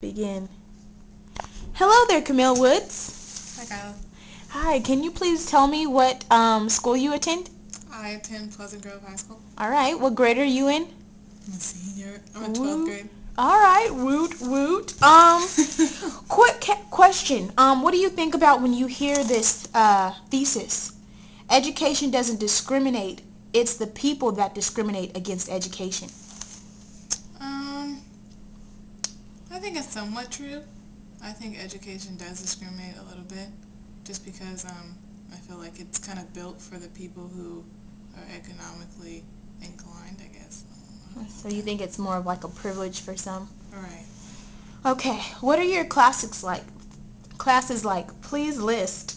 Begin. Hello there, Camille Woods. Hi, Kyle. Hi, can you please tell me what school you attend? I attend Pleasant Grove High School. All right, what grade are you in? I'm a senior. I'm in 12th Woot. grade. All right, woot woot. Quick question. What do you think about when you hear this thesis? Education doesn't discriminate. It's the people that discriminate against education. um, I think it's somewhat true. I think education does discriminate a little bit, just because I feel like it's kind of built for the people who are economically inclined, I guess. So you think it's more of like a privilege for some? Right. Okay, what are your classes like? Please list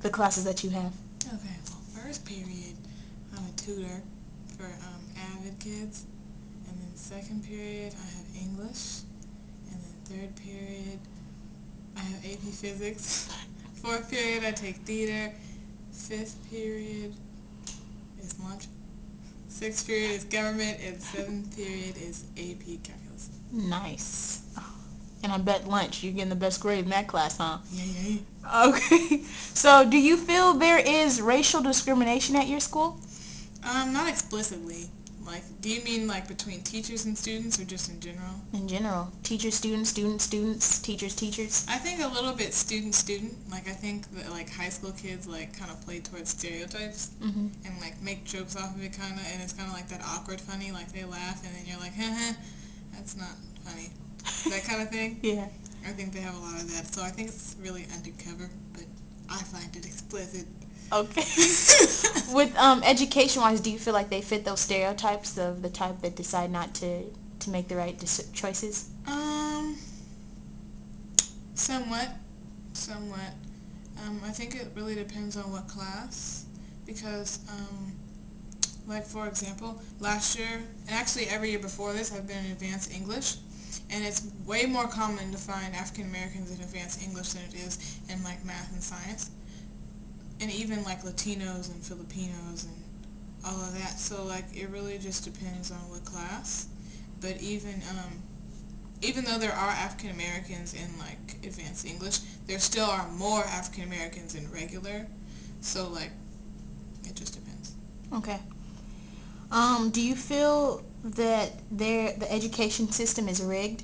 the classes that you have. Okay. Well, first period, I'm a tutor for avid kids, and then second period, I have English, and then third period, I have AP Physics. Fourth period, I take theater. Fifth period is lunch. Sixth period is government, and seventh period is AP Calculus. Nice. And I bet lunch, you're getting the best grade in that class, huh? Yay. Okay. So do you feel there is racial discrimination at your school? Not explicitly. Like, do you mean like between teachers and students, or just in general? In general. Teachers, students, students, students, teachers, teachers. I think a little bit student. Like, I think that like high school kids like kind of play towards stereotypes and like make jokes off of it kind of, and it's kind of like that awkward funny, like they laugh and then you're like, haha, that's not funny. That kind of thing. Yeah. I think they have a lot of that, so I think it's really undercover, but I find it explicit. Okay. With education-wise, do you feel like they fit those stereotypes of the type that decide not to make the right choices? Um, somewhat, somewhat. I think it really depends on what class, because, like for example, last year, and actually every year before this, I've been in advanced English, and it's way more common to find African Americans in advanced English than it is in like math and science, and even like Latinos and Filipinos and all of that. So like it really just depends on what class. But even though there are African Americans in like advanced English, there still are more African Americans in regular. So like it just depends. Okay. Do you feel that the education system is rigged?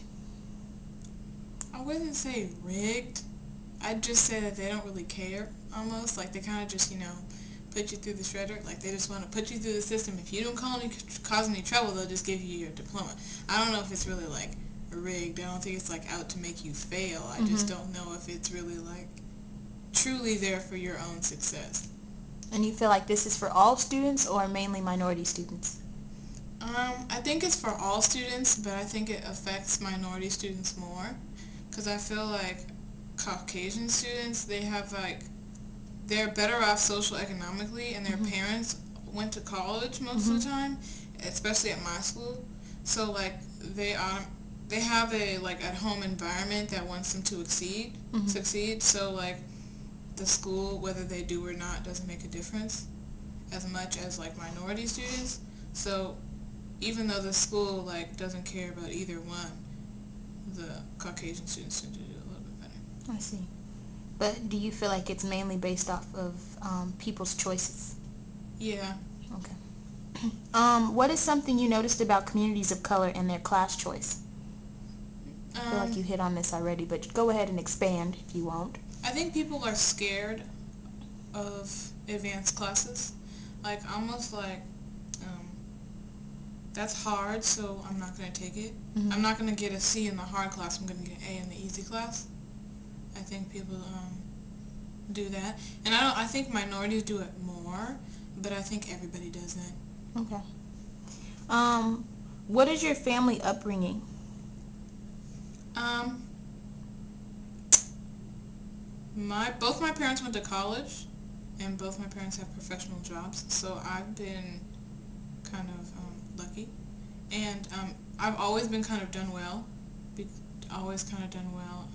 I wouldn't say rigged. I'd just say that they don't really care, almost. Like, they kind of just, put you through the shredder. Like, they just want to put you through the system. If you don't cause any trouble, they'll just give you your diploma. I don't know if it's really, like, rigged. I don't think it's, like, out to make you fail. I just don't know if it's really, like, truly there for your own success. And you feel like this is for all students or mainly minority students? I think it's for all students, but I think it affects minority students more. Because I feel like Caucasian students, they have, like, they're better off social economically, and their parents went to college most of the time, especially at my school. So like they have a like at home environment that wants them to succeed. So like the school, whether they do or not, doesn't make a difference as much as like minority students. So even though the school like doesn't care about either one, the Caucasian students tend to do a little bit better. I see. But do you feel like it's mainly based off of people's choices? Yeah. Okay. What is something you noticed about communities of color and their class choice? I feel like you hit on this already, but go ahead and expand if you won't. I think people are scared of advanced classes. Like, almost like, um, that's hard, so I'm not going to take it. I'm not going to get a C in the hard class. I'm going to get an A in the easy class. I think people do that. And I think minorities do it more, but I think everybody does that. Okay. What is your family upbringing? Um, both my parents went to college, and both my parents have professional jobs, so I've been kind of lucky. And I've always been kind of done well, always kind of done well,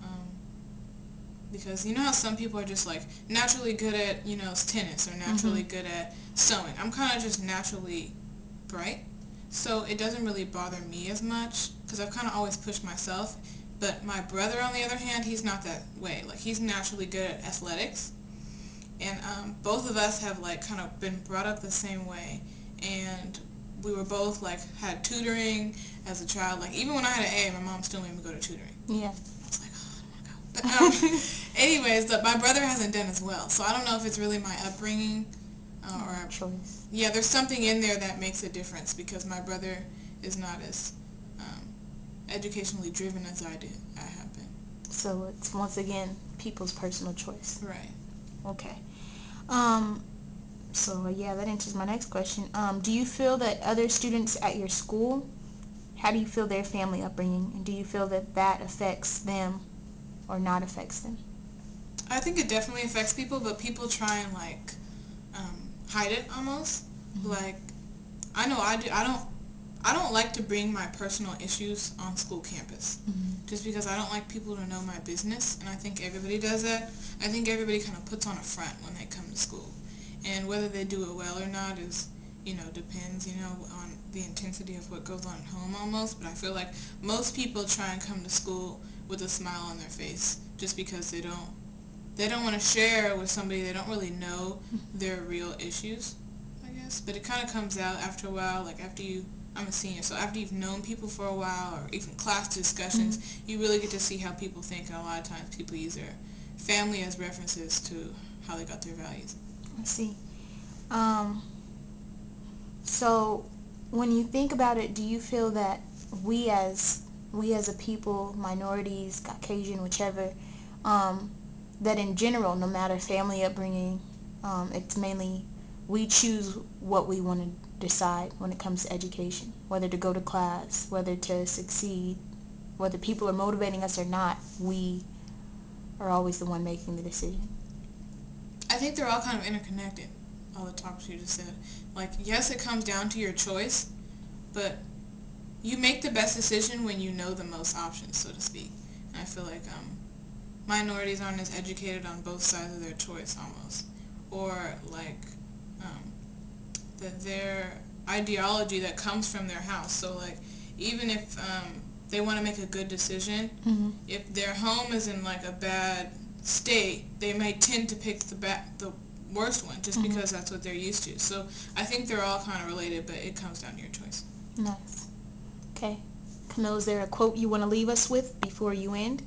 because you know how some people are just like naturally good at, tennis, or naturally good at sewing. I'm kind of just naturally bright, so it doesn't really bother me as much, because I've kind of always pushed myself, But my brother, on the other hand, he's not that way. Like, he's naturally good at athletics. And both of us have, like, kind of been brought up the same way. And we were both, like, had tutoring as a child. Like, even when I had an A, my mom still made me go to tutoring. Yeah. I was like, oh, I don't want to go. But, anyways, my brother hasn't done as well. So I don't know if it's really my upbringing or choice. yeah, there's something in there that makes a difference because my brother is not as educationally driven as I have been. So it's once again people's personal choice. Right. Okay. So yeah, that answers my next question. Do you feel that other students at your school, how do you feel their family upbringing, and do you feel that that affects them or not affects them? I think it definitely affects people, but people try and like hide it almost. Mm-hmm. Like I know I do. I don't like to bring my personal issues on school campus. Mm-hmm. Just because I don't like people to know my business, and I think everybody does that. I think everybody kind of puts on a front when they come to school, and whether they do it well or not is, depends, on the intensity of what goes on at home almost. But I feel like most people try and come to school with a smile on their face, just because they don't want to share with somebody they don't really know their real issues, I guess. But it kind of comes out after a while, like I'm a senior, so after you've known people for a while, or even class discussions, Mm-hmm. you really get to see how people think, and a lot of times people use their family as references to how they got their values. I see. Um, so when you think about it, do you feel that we as we as a people, minorities, Caucasian, whichever, um, that in general, no matter family upbringing, it's mainly we choose what we want to decide when it comes to education, whether to go to class, whether to succeed, whether people are motivating us or not, we are always the one making the decision. I think they're all kind of interconnected, all the topics you just said. Like, yes, it comes down to your choice, but you make the best decision when you know the most options, so to speak. And I feel like minorities aren't as educated on both sides of their choice almost, or like um, their ideology that comes from their house. So like even if they want to make a good decision, Mm-hmm. if their home is in like a bad state, they may tend to pick the worst one just Mm-hmm. because that's what they're used to. So I think they're all kind of related, but it comes down to your choice. Nice. Okay. Camille, is there a quote you want to leave us with before you end?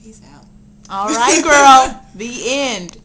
Peace out. All right, girl. The end.